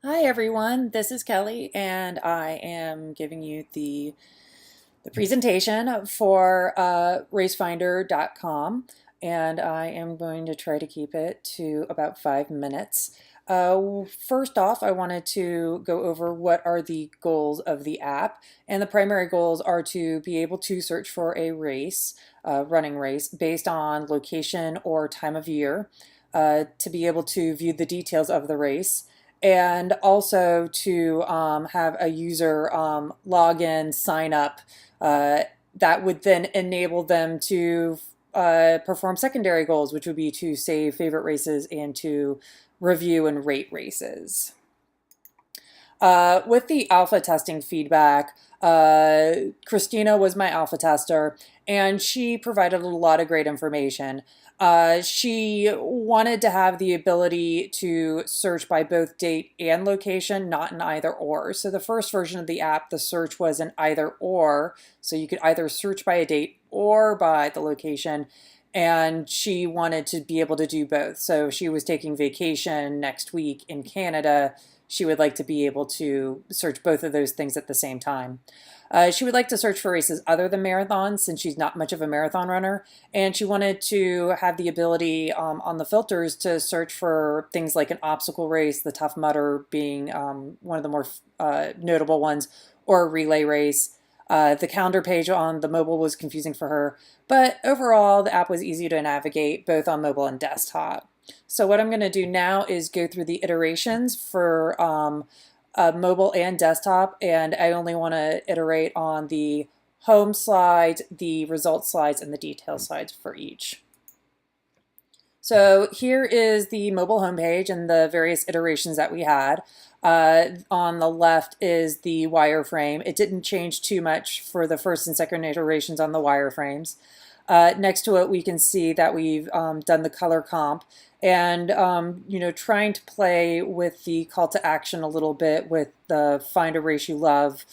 Hi everyone, this is Kelly and I am giving you the presentation for racefinder.com, and I am going to try to keep it to about 5 minutes. First off, I wanted to go over what are the goals of the app, and the primary goals are to be able to search for a race, running race, based on location or time of year, to be able to view the details of the race, and also to have a user log in, sign up, uh, that would then enable them to perform secondary goals, which would be to save favorite races and to review and rate races. With the alpha testing feedback, Christina was my alpha tester, and she provided a lot of great information. She wanted to have the ability to search by both date and location, not an either or. So the first version of the app, the search was an either or. So you could either search by a date or by the location. And she wanted to be able to do both. So she was taking vacation next week in Canada. She would like to be able to search both of those things at the same time. She would like to search for races other than marathons since she's not much of a marathon runner. And she wanted to have the ability on the filters to search for things like an obstacle race, the Tough Mudder being one of the more notable ones, or a relay race. The calendar page on the mobile was confusing for her, but overall the app was easy to navigate both on mobile and desktop. So what I'm going to do now is go through the iterations for mobile and desktop, and I only want to iterate on the home slides, the results slides, and the detail slides for each. So here is the mobile homepage and the various iterations that we had. On the left is the wireframe. It didn't change too much for the first and second iterations on the wireframes. Next to it, we can see that we've done the color comp, and trying to play with the call to action a little bit with the find a race you love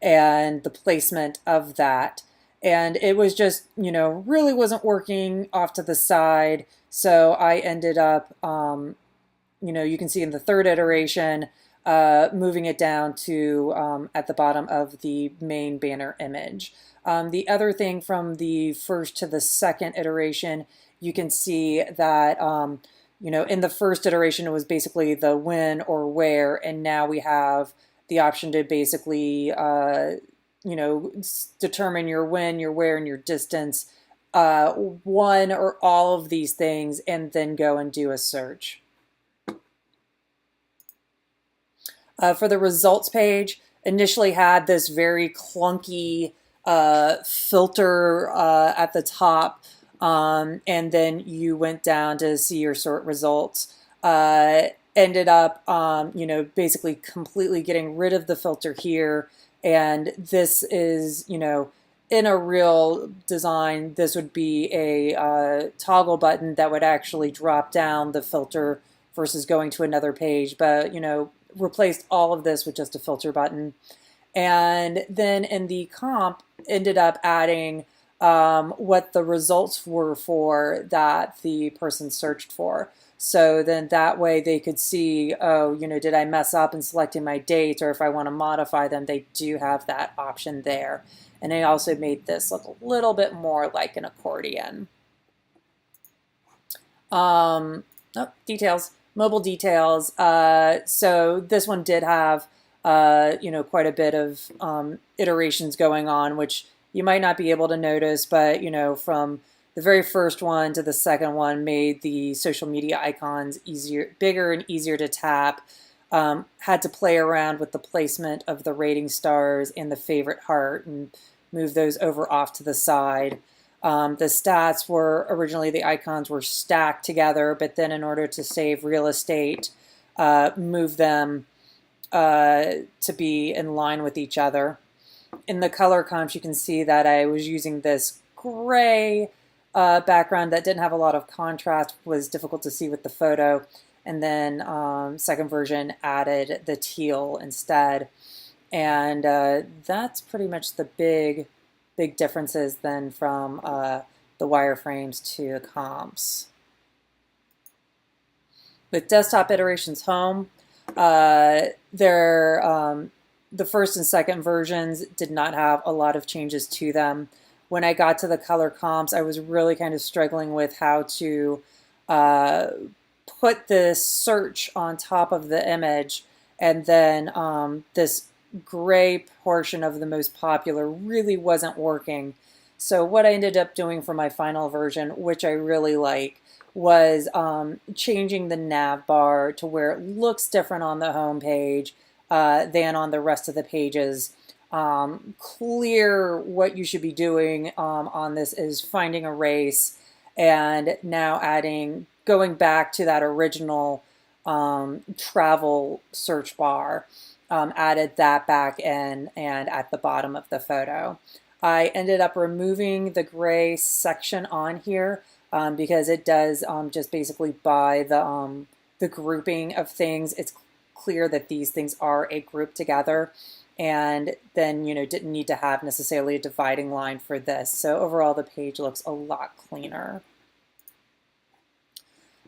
and the placement of that. And it was just, really wasn't working off to the side. So I ended up, you can see in the third iteration, moving it down to at the bottom of the main banner image. The other thing from the first to the second iteration, you can see that, in the first iteration, it was basically the when or where, and now we have the option to basically, determine your when, your where, and your distance, one or all of these things, and then go and do a search. For the results page, initially had this very clunky filter at the top, and then you went down to see your sort results. Ended up, basically completely getting rid of the filter here, and this is, in a real design, this would be a toggle button that would actually drop down the filter versus going to another page, but, replaced all of this with just a filter button. And then in the comp, ended up adding what the results were for that the person searched for. So then that way they could see, oh, did I mess up in selecting my dates, or if I want to modify them, they do have that option there. And I also made this look a little bit more like an accordion. Details. Mobile details. So this one did have, quite a bit of iterations going on, which you might not be able to notice, but, from the very first one to the second one made the social media icons bigger and easier to tap. Had to play around with the placement of the rating stars and the favorite heart and move those over off to the side. The stats were originally, the icons were stacked together, but then in order to save real estate, move them to be in line with each other. In the color comps, you can see that I was using this gray background that didn't have a lot of contrast, was difficult to see with the photo. And then second version added the teal instead. And that's pretty much the big differences then from the wireframes to the comps. With desktop iterations home, The first and second versions did not have a lot of changes to them. When I got to the color comps, I was really kind of struggling with how to uh, put this search on top of the image, and then this gray portion of the most popular really wasn't working. So what I ended up doing for my final version, which I really like, was changing the nav bar to where it looks different on the home page than on the rest of the pages. Clear what you should be doing on this is finding erase, and now going back to that original travel search bar, added that back in and at the bottom of the photo. I ended up removing the gray section on here because it does just basically by the grouping of things, it's clear that these things are a group together, and then didn't need to have necessarily a dividing line for this. So overall the page looks a lot cleaner.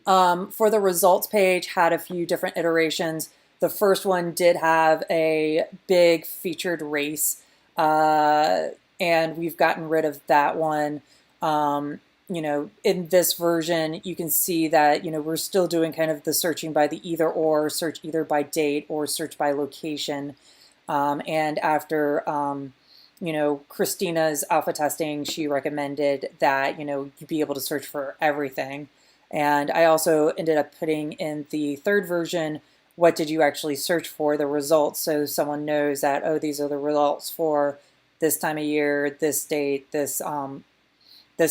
For the results page, had a few different iterations. The first one did have a big featured race, and we've gotten rid of that one. In this version, you can see that, we're still doing kind of the searching by the either or, search either by date or search by location. And after, Christina's alpha testing, she recommended that, you be able to search for everything. And I also ended up putting in the third version, what did you actually search for, the results, so someone knows that, oh, these are the results for this time of year, this date, this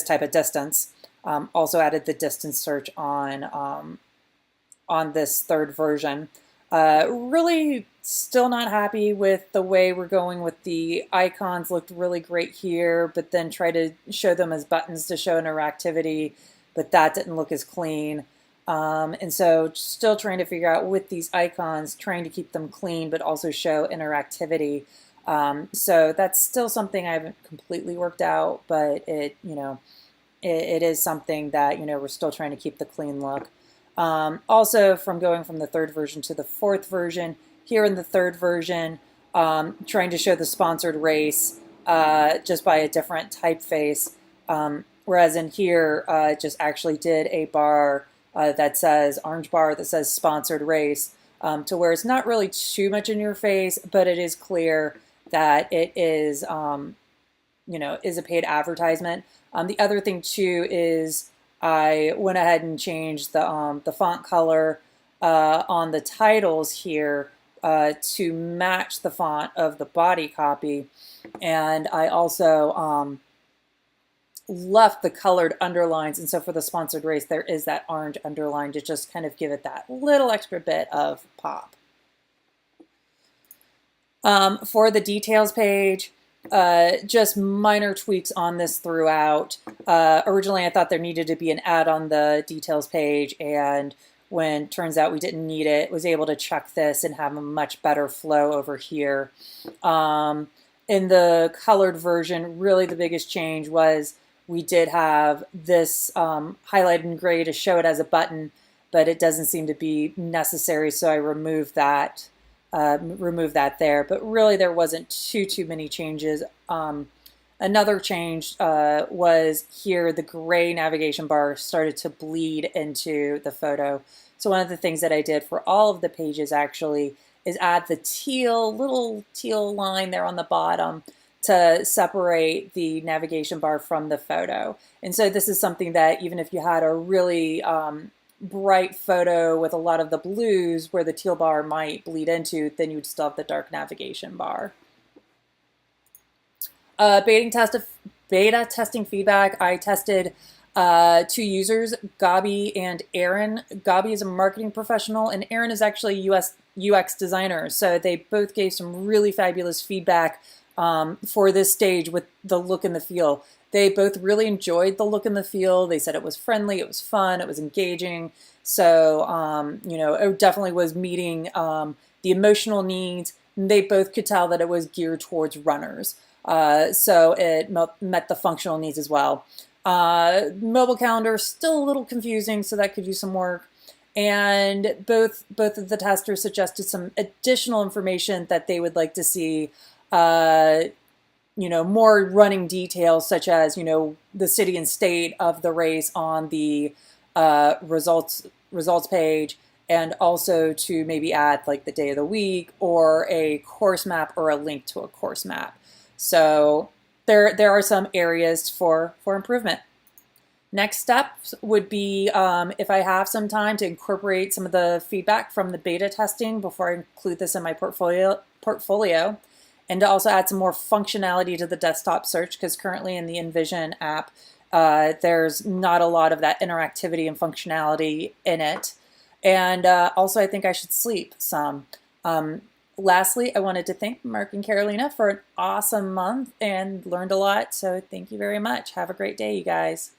type of distance. Also added the distance search on this third version. Really still not happy with the way we're going with the icons. Looked really great here, but then try to show them as buttons to show interactivity, but that didn't look as clean. And so still trying to figure out with these icons, trying to keep them clean, but also show interactivity. So that's still something I haven't completely worked out, but it is something that, we're still trying to keep the clean look. Also, from going from the third version to the fourth version, here in the third version, trying to show the sponsored race just by a different typeface. Whereas in here, just actually did a bar that says, orange bar that says sponsored race, to where it's not really too much in your face, but it is clear that it is, is a paid advertisement. The other thing too is I went ahead and changed the font color on the titles here to match the font of the body copy, and I also left the colored underlines, and so for the sponsored race there is that orange underline to just kind of give it that little extra bit of pop. For the details page, just minor tweaks on this throughout. Originally I thought there needed to be an ad on the details page, and when turns out we didn't need it, was able to check this and have a much better flow over here. In the colored version, really the biggest change was we did have this highlighted in gray to show it as a button, but it doesn't seem to be necessary, so I removed that there. But really there wasn't too many changes. Another change was here, the gray navigation bar started to bleed into the photo. So one of the things that I did for all of the pages actually is add the little teal line there on the bottom to separate the navigation bar from the photo. And so this is something that even if you had a really bright photo with a lot of the blues where the teal bar might bleed into, then you'd still have the dark navigation bar. Beta testing feedback. I tested 2 users, Gabi and Aaron. Gabi is a marketing professional, and Aaron is actually a UX designer. So they both gave some really fabulous feedback for this stage with the look and the feel. They both really enjoyed the look and the feel. They said it was friendly, it was fun, it was engaging. So, it definitely was meeting the emotional needs. They both could tell that it was geared towards runners. So it met the functional needs as well. Mobile calendar, still a little confusing, so that could use some work. And both of the testers suggested some additional information that they would like to see, uh, more running details, such as, the city and state of the race on the results page, and also to maybe add like the day of the week or a course map or a link to a course map. So there are some areas for improvement. Next steps would be, if I have some time, to incorporate some of the feedback from the beta testing before I include this in my portfolio, and to also add some more functionality to the desktop search, because currently in the InVision app, there's not a lot of that interactivity and functionality in it. And also, I think I should sleep some. Lastly, I wanted to thank Mark and Carolina for an awesome month and learned a lot. So thank you very much. Have a great day, you guys.